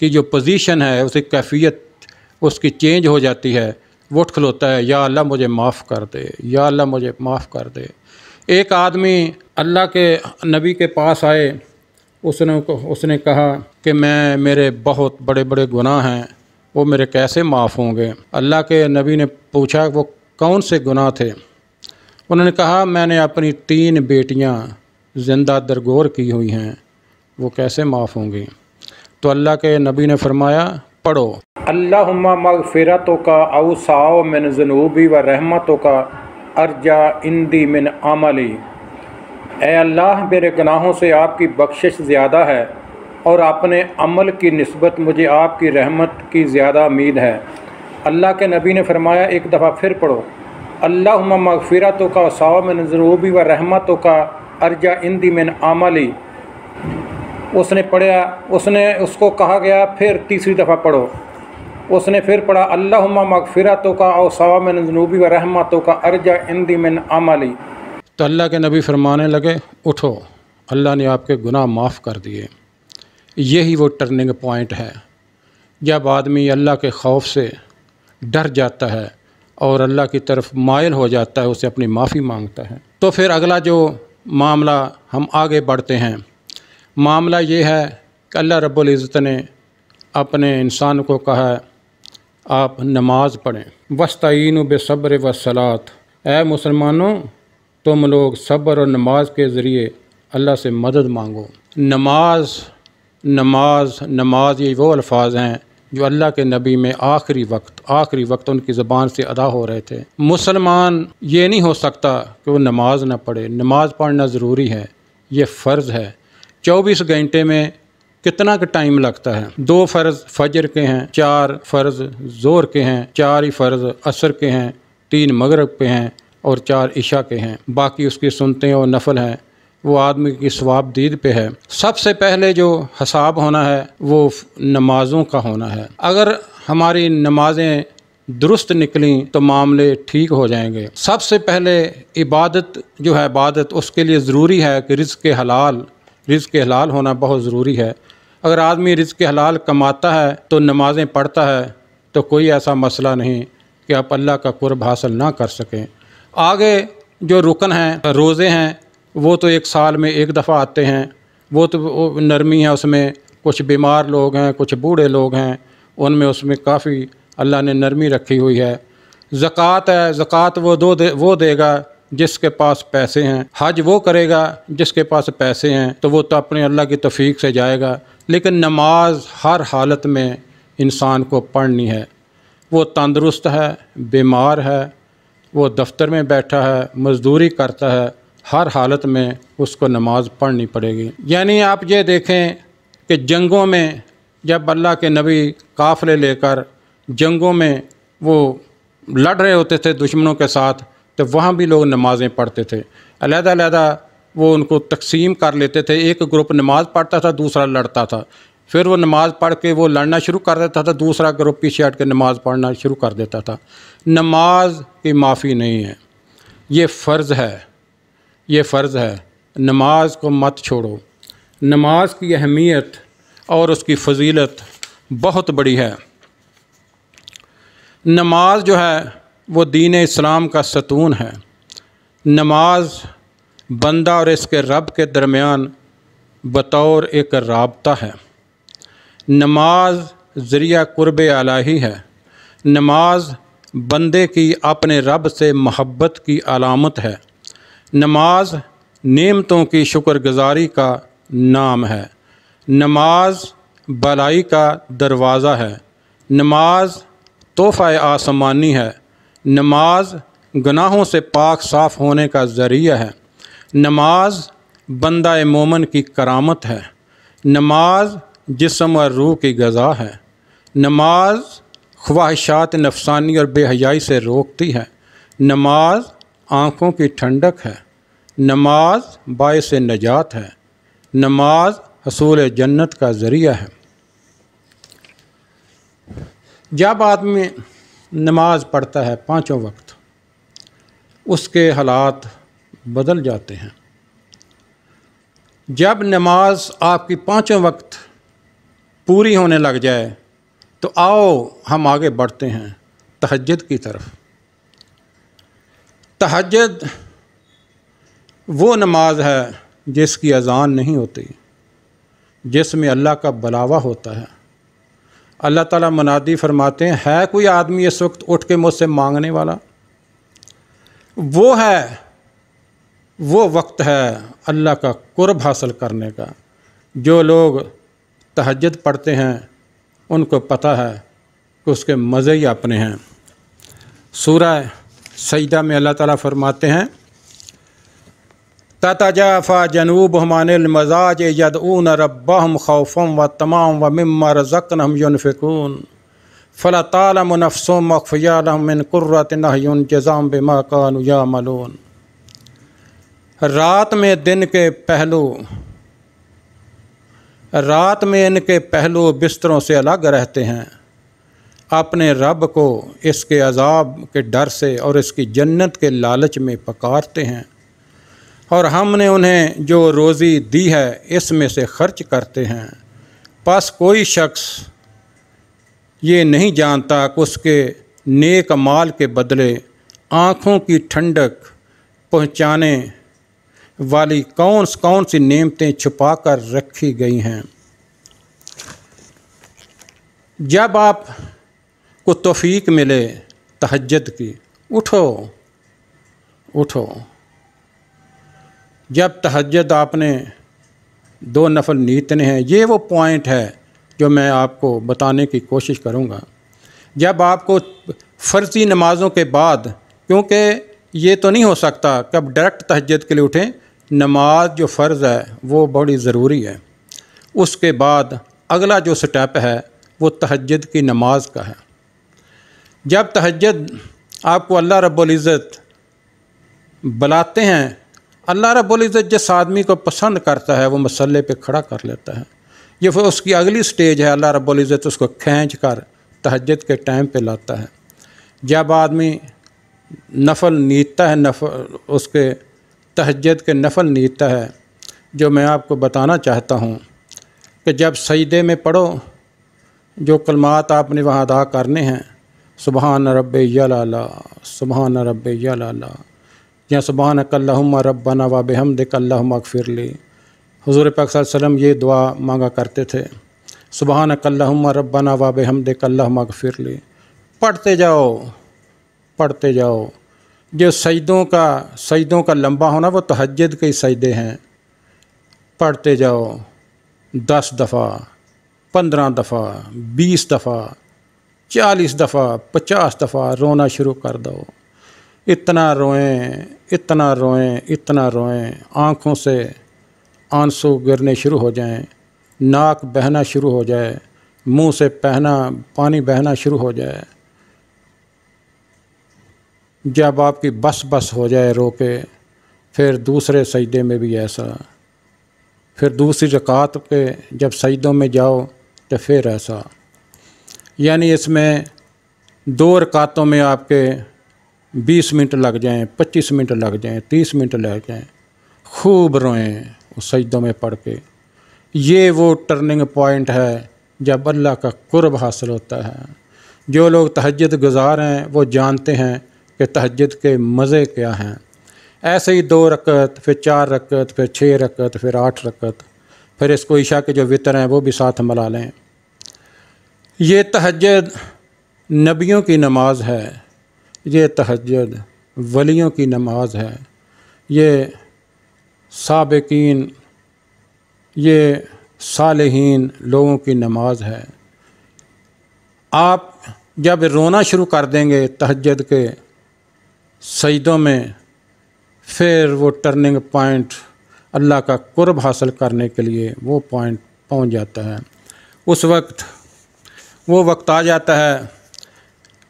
کی جو پوزیشن ہے اس کی کیفیت اس کی چینج ہو جاتی ہے، وہ اٹھ کھلوتا ہے، یا اللہ مجھے معاف کر دے، یا اللہ مجھے معاف کر دے۔ ایک آدمی اللہ کے نبی کے پاس آئے، اس نے کہا کہ میرے بہت بڑے بڑے گناہ ہیں، وہ میرے کیسے معاف ہوں گے؟ اللہ کے نبی نے پوچھا وہ کون سے گناہ تھے؟ انہوں نے کہا میں نے اپنی 3 بیٹیاں زندہ درگور کی ہوئی ہیں، وہ کیسے معاف ہوں گی؟ تو اللہ کے نبی نے فرمایا پڑھو اللہم مغفرتک اوسع من ذنوبی و رحمتک ارجا عندی من عملی، اے اللہ میرے گناہوں سے آپ کی بخشش زیادہ ہے اور اپنے عمل کی نسبت مجھے آپ کی رحمت کی زیادہ امید ہے۔ اللہ کے نبی نے فرمایا ایک دفعہ پھر پڑھو اللہم مغفرتک اوسع من ذنوبی و رحمتک ارجا عندی من عملی۔ اس نے پڑھا، اس کو کہا گیا پھر تیسری دفعہ پڑھو، اس نے پھر پڑھا اللہم مغفرتک اوسع من ذنوبی و رحمتک ارجا عندی من عملی۔ تو اللہ کے نبی فرمانے لگے اٹھو، اللہ نے آپ کے گناہ معاف کر دیے۔ یہی وہ ٹرننگ پوائنٹ ہے جب آدمی اللہ کے خوف سے ڈر جاتا ہے اور اللہ کی طرف مائل ہو جاتا ہے، اسے اپنی معافی مانگتا ہے۔ تو پھر اگلا جو معاملہ ہم آگے بڑھتے ہیں، معاملہ یہ ہے کہ اللہ رب العزت نے اپنے انسان کو کہا ہے آپ نماز پڑھیں، وَاسْتَعِینُوا بِالصَّبْرِ وَالصَّلَاةِ، اے مسلمانوں تم لوگ صبر اور نماز کے ذریعے اللہ سے مدد مانگو۔ نماز نماز نماز یہ وہ الفاظ ہیں جو اللہ کے نبی میں آخری وقت ان کی زبان سے ادا ہو رہے تھے۔ مسلمان یہ نہیں ہو سکتا کہ وہ نماز نہ پڑھے، نماز پڑھنا ضروری ہے، یہ فرض ہے۔ 24 گھنٹے میں کتنا کا ٹائم لگتا ہے؟ 2 فرض فجر کے ہیں، 4 فرض ظہر کے ہیں، 4 ہی فرض عصر کے ہیں، 3 مغرب کے ہیں اور 4 عشاء کے ہیں، باقی اس کی سنتیں اور نفل ہیں، وہ آدمی کی ثواب دید پہ ہے۔ سب سے پہلے جو حساب ہونا ہے وہ نمازوں کا ہونا ہے۔ اگر ہماری نمازیں درست نکلیں تو معاملے ٹھیک ہو جائیں گے۔ سب سے پہلے عبادت جو ہے، عبادت اس کے لیے ضروری ہے کہ رزق حلال ہونا بہت ضروری ہے۔ اگر آدمی رزق حلال کماتا ہے تو نمازیں پڑھتا ہے تو کوئی ایسا مسئلہ نہیں کہ آپ اللہ کا قرب حاصل نہ کر سکیں۔ آگے جو رکن ہیں، روزے ہیں، وہ تو 1 سال میں 1 دفعہ آتے ہیں، وہ تو نرمی ہے اس میں، کچھ بیمار لوگ ہیں، کچھ بوڑھے لوگ ہیں، اس میں کافی اللہ نے نرمی رکھی ہوئی ہے۔ زکوٰۃ ہے، زکوٰۃ وہ دے گا جس کے پاس پیسے ہیں، حج وہ کرے گا جس کے پاس پیسے ہیں، تو وہ تو اپنے اللہ کی توفیق سے جائے گا۔ لیکن نماز ہر حالت میں انسان کو پڑھنی ہے، وہ تندرست ہے، بیمار ہے، وہ دفتر میں بیٹھا ہے، مزدوری کرتا ہے، ہر حالت میں اس کو نماز پڑھنی پڑے گی۔ یعنی آپ یہ دیکھیں کہ جنگوں میں جب اللہ کے نبی قافلے لے کر جنگوں میں وہ لڑ رہے ہوتے تھے دشمنوں کے ساتھ، تو وہاں بھی لوگ نمازیں پڑھتے تھے، علیحدہ علیحدہ وہ ان کو تقسیم کر لیتے تھے۔ ایک گروپ نماز پڑھتا تھا، دوسرا لڑتا تھا، پھر وہ نماز پڑھ کے وہ لڑنا شروع کر دیتا تھا، دوسرا گروپ پیچھے ہٹ کے نماز پڑھنا شروع کر دیتا تھا۔ نماز کی معافی نہیں ہے، یہ فرض ہے، یہ فرض ہے۔ نماز کو مت چھوڑو۔ نماز کی اہمیت اور اس کی فضیلت بہت بڑی ہے۔ نماز جو ہے وہ دین اسلام کا ستون ہے۔ نماز بندہ اور اس کے رب کے درمیان بطور ایک رابطہ ہے۔ نماز ذریعہ قرب الہی ہے۔ نماز بندے کی اپنے رب سے محبت کی علامت ہے۔ نماز نعمتوں کی شکر گزاری کا نام ہے۔ نماز بھلائی کا دروازہ ہے۔ نماز تحفہ آسمانی ہے۔ نماز گناہوں سے پاک صاف ہونے کا ذریعہ ہے۔ نماز بندہ مومن کی کرامت ہے۔ نماز جسم اور روح کی غذا ہے۔ نماز خواہشات نفسانی اور بے حیائی سے روکتی ہے۔ نماز آنکھوں کی ٹھنڈک ہے۔ نماز باعث نجات ہے۔ نماز حصول جنت کا ذریعہ ہے۔ جب آدمی نماز پڑھتا ہے 5 وقت، اس کے حالات بدل جاتے ہیں۔ جب نماز آپ کی 5 وقت پوری ہونے لگ جائے تو آؤ ہم آگے بڑھتے ہیں تہجد کی طرف۔ تہجد وہ نماز ہے جس کی اذان نہیں ہوتی، جس میں اللہ کا بلاوا ہوتا ہے۔ اللہ تعالیٰ منادی فرماتے ہیں، ہے کوئی آدمی اس وقت اٹھ کے مجھ سے مانگنے والا؟ وہ وقت ہے اللہ کا قرب حاصل کرنے کا۔ جو لوگ تہجد پڑھتے ہیں ان کو پتہ ہے کہ اس کے مزے ہی اپنے ہیں۔ سورہ سجدہ میں اللہ تعالیٰ فرماتے ہیں، تتجافی جنوبہم عن المضاجع یدعون ربہم خوفا وطمعا ومما رزقناہم ینفقون فلا تعلم نفس ما اخفی لہم من قرۃ اعین جزاء بما کانوا یعملون۔ رات میں ان کے پہلو بستروں سے الگ رہتے ہیں، اپنے رب کو اس کے عذاب کے ڈر سے اور اس کی جنت کے لالچ میں پکارتے ہیں، اور ہم نے انہیں جو روزی دی ہے اس میں سے خرچ کرتے ہیں۔ پس کوئی شخص یہ نہیں جانتا کہ اس کے نیک مال کے بدلے آنکھوں کی ٹھنڈک پہنچانے والی کون سی نعمتیں چھپا کر رکھی گئی ہیں۔ جب آپ کو توفیق ملے تہجد کی، اٹھو۔ جب تہجد آپ نے 2 نفل نیتنے ہیں، یہ وہ پوائنٹ ہے جو میں آپ کو بتانے کی کوشش کروں گا۔ جب آپ کو فرضی نمازوں کے بعد، کیونکہ یہ تو نہیں ہو سکتا کہ اب ڈائریکٹ تہجد کے لیے اٹھیں، نماز جو فرض ہے وہ بڑی ضروری ہے۔ اس کے بعد اگلا جو سٹیپ ہے وہ تہجد کی نماز کا ہے۔ جب تہجد آپ کو اللہ رب العزت بلاتے ہیں، اللہ رب العزت جس آدمی کو پسند کرتا ہے وہ مصلے پہ کھڑا کر لیتا ہے۔ یہ پھر اس کی اگلی سٹیج ہے، اللہ رب العزت اس کو کھینچ کر تہجد کے ٹائم پہ لاتا ہے۔ جب آدمی نفل نیتتا ہے، اس کے تہجد کے نفل نیتتا ہے، جو میں آپ کو بتانا چاہتا ہوں کہ جب سجدے میں پڑھو، جو کلمات آپ نے وہاں ادا کرنے ہیں، سبحان ربی الاعلیٰ، سبحان ربی الاعلیٰ، یا سبحانک اللہم ربنا و بحمدک اللہم اغفر لی۔ حضور پاک صلی اللہ علیہ وسلم یہ دعا مانگا کرتے تھے، سبحانک اللہم ربنا و بحمدک اللہم اغفر لی۔ پڑھتے جاؤ۔ جو سجدوں کا لمبا ہونا وہ تہجد کے سجدے ہیں۔ پڑھتے جاؤ 10 دفعہ، 15 دفعہ، 20 دفعہ، 40 دفعہ، 50 دفعہ رونا شروع کر دو۔ اتنا روئیں، آنکھوں سے آنسو گرنے شروع ہو جائیں، ناک بہنا شروع ہو جائے، منہ سے پانی بہنا شروع ہو جائے۔ جب آپ کی بس ہو جائے رو کے، پھر دوسرے سجدے میں بھی ایسا، پھر دوسری رکعت کے جب سجدوں میں جاؤ تو پھر ایسا، یعنی اس میں 2 رکعتوں میں آپ کے 20 منٹ لگ جائیں، 25 منٹ لگ جائیں، 30 منٹ لگ جائیں، خوب روئیں اس سجدوں میں پڑھ کے۔ یہ وہ ٹرننگ پوائنٹ ہے جب اللہ کا قرب حاصل ہوتا ہے۔ جو لوگ تہجد گزار ہیں وہ جانتے ہیں کہ تہجد کے مزے کیا ہیں۔ ایسے ہی 2 رکعت، پھر 4 رکعت، پھر 6 رکعت، پھر 8 رکعت، پھر اس کو عشاء کے جو وتر ہیں وہ بھی ساتھ ملا لیں۔ یہ تہجد نبیوں کی نماز ہے، یہ تہجد ولیوں کی نماز ہے، یہ سابقین، یہ صالحین لوگوں کی نماز ہے۔ آپ جب رونا شروع کر دیں گے تہجد کے سجدوں میں، پھر وہ ٹرننگ پوائنٹ اللہ کا قرب حاصل کرنے کے لیے وہ پوائنٹ پہنچ جاتا ہے۔ اس وقت وہ وقت آ جاتا ہے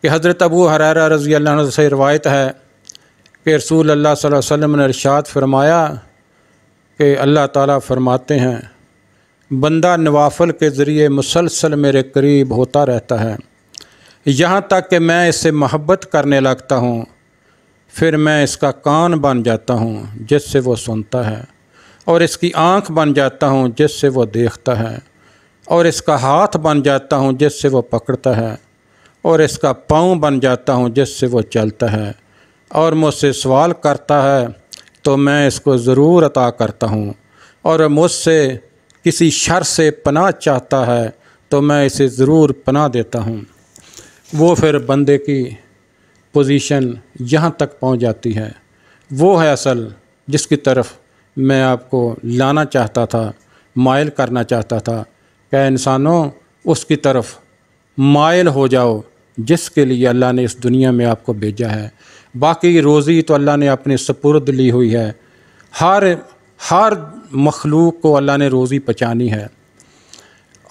کہ حضرت ابو ہریرہ رضی اللہ عنہ سے روایت ہے کہ رسول اللہ صلی اللہ علیہ وسلم نے ارشاد فرمایا کہ اللہ تعالیٰ فرماتے ہیں، بندہ نوافل کے ذریعے مسلسل میرے قریب ہوتا رہتا ہے، یہاں تک کہ میں اس سے محبت کرنے لگتا ہوں، پھر میں اس کا کان بن جاتا ہوں جس سے وہ سنتا ہے، اور اس کی آنکھ بن جاتا ہوں جس سے وہ دیکھتا ہے، اور اس کا ہاتھ بن جاتا ہوں جس سے وہ پکڑتا ہے، اور اس کا پاؤں بن جاتا ہوں جس سے وہ چلتا ہے، اور مجھ سے سوال کرتا ہے تو میں اس کو ضرور عطا کرتا ہوں، اور مجھ سے کسی شر سے پناہ چاہتا ہے تو میں اسے ضرور پناہ دیتا ہوں۔ وہ پھر بندے کی پوزیشن یہاں تک پہنچ جاتی ہے۔ وہ ہے اصل جس کی طرف میں آپ کو لانا چاہتا تھا، مائل کرنا چاہتا تھا کہ انسانوں اس کی طرف مائل ہو جاؤ جس کے لیے اللہ نے اس دنیا میں آپ کو بھیجا ہے۔ باقی روزی تو اللہ نے اپنے سپرد لی ہوئی ہے، ہر مخلوق کو اللہ نے روزی پہنچانی ہے،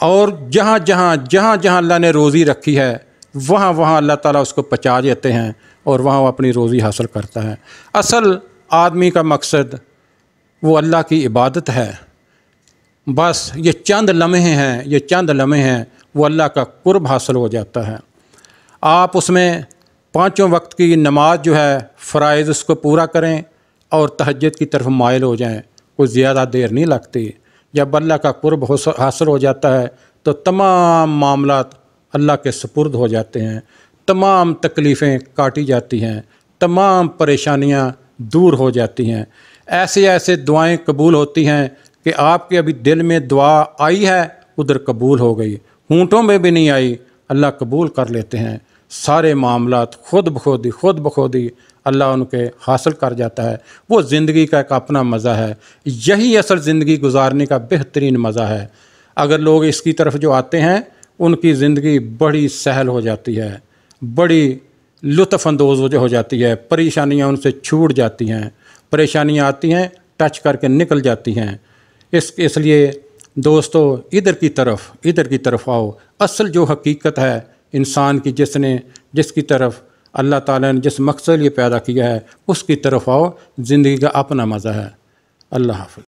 اور جہاں جہاں اللہ نے روزی رکھی ہے وہاں اللہ تعالیٰ اس کو پہنچا دیتے ہیں، اور وہاں وہ اپنی روزی حاصل کرتا ہے۔ اصل آدمی کا مقصد وہ اللہ کی عبادت ہے۔ بس یہ چند لمحے ہیں وہ اللہ کا قرب حاصل ہو جاتا ہے۔ آپ اس میں 5 وقت کی نماز جو ہے فرائض اس کو پورا کریں اور تہجد کی طرف مائل ہو جائیں، کوئی زیادہ دیر نہیں لگتی۔ جب اللہ کا قرب حاصل ہو جاتا ہے تو تمام معاملات اللہ کے سپرد ہو جاتے ہیں، تمام تکلیفیں کاٹی جاتی ہیں، تمام پریشانیاں دور ہو جاتی ہیں، ایسے دعائیں قبول ہوتی ہیں کہ آپ کے ابھی دل میں دعا آئی ہے ادھر قبول ہو گئی، ہونٹوں میں بھی نہیں آئی اللہ قبول کر لیتے ہیں۔ سارے معاملات خود بخود ہی اللہ ان کے حاصل کر جاتا ہے۔ وہ زندگی کا ایک اپنا مزہ ہے، یہی اصل زندگی گزارنے کا بہترین مزہ ہے۔ اگر لوگ اس کی طرف جو آتے ہیں ان کی زندگی بڑی سہل ہو جاتی ہے، بڑی لطف اندوز ہو جاتی ہے، پریشانیاں ان سے چھوٹ جاتی ہیں، پریشانیاں آتی ہیں ٹچ کر کے نکل جاتی ہیں۔ اس لیے دوستو ادھر کی طرف آؤ۔ اصل جو حقیقت ہے انسان کی، جس کی طرف اللہ تعالیٰ نے جس مقصد لیے پیدا کیا ہے اس کی طرف آؤ، زندگی کا اپنا مزہ ہے۔ اللہ حافظ۔